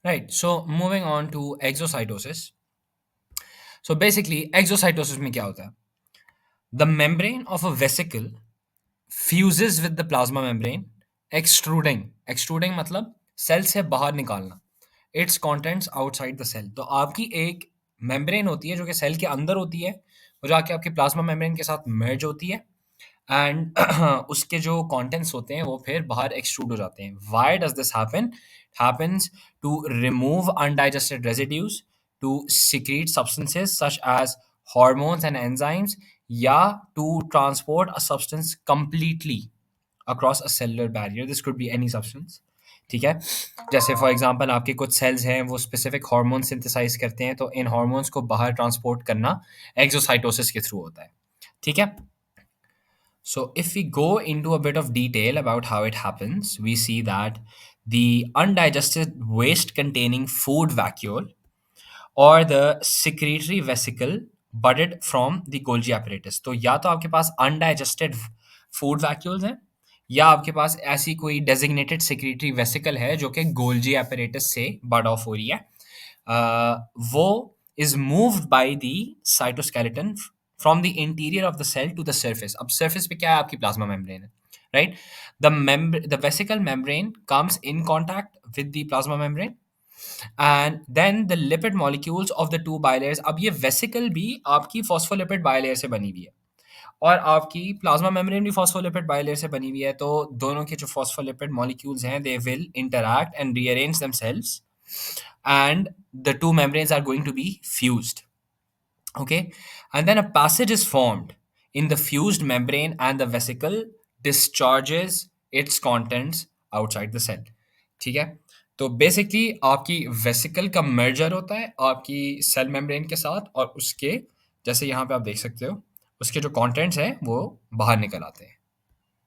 Right. So moving on to exocytosis. So basically, exocytosis में क्या होता है? The membrane of a vesicle fuses with the plasma membrane, extruding मतलब cell से बाहर निकालना its contents outside the cell. तो आपकी एक मेम्ब्रेन होती है जो कि सेल के अंदर होती है, वो जाके आपकी प्लाज्मा मेम्ब्रेन के साथ मर्ज होती है एंड उसके जो कंटेंट्स होते हैं वो फिर बाहर एक्सट्रूड हो जाते हैं. Why does this happen? Happens to remove undigested residues, to secrete substances such as hormones and enzymes, या to transport a substance completely across a cellular barrier. This could be any substance. ठीक है, जैसे for example आपके कुछ sales हैं वो specific hormone synthesise करते हैं, तो इन हार्मोन्स को बाहर ट्रांसपोर्ट करना एक्सोसाइटोसिस के थ्रू होता है. ठीक है. So, if we go into a bit of detail about how it happens, we see that the undigested waste containing food vacuole or the secretory vesicle budded from the Golgi apparatus. तो या तो आपके पास undigested food vacuoles हैं या आपके पास ऐसी कोई designated secretory vesicle है जो कि Golgi apparatus से bud off हो रही है. वो is moved by the cytoskeleton from the interior of the cell to the surface. अब surface पे क्या है? आपकी plasma membrane है, right? The vesicle membrane comes in contact with the plasma membrane, and then the lipid molecules of the two bilayers. अब ये vesicle भी आपकी phospholipid bilayer से बनी हुई है और आपकी प्लाज्मा मेम्ब्रेन भी फॉस्फोलिपिड बाइलेयर से बनी हुई है, तो दोनों के जो फॉस्फोलिपिड मॉलिक्यूल्स हैं they will interact and rearrange themselves and the two membranes are going to be fused. Okay, and then a passage is formed in the fused membrane and the vesicle discharges its contents outside the cell. ठीक है, तो basically आपकी vesicle का merger होता है आपकी cell membrane के साथ और उसके जैसे यहाँ पे आप देख सकते हो उसके जो कंटेंट्स हैं वो बाहर निकल आते हैं.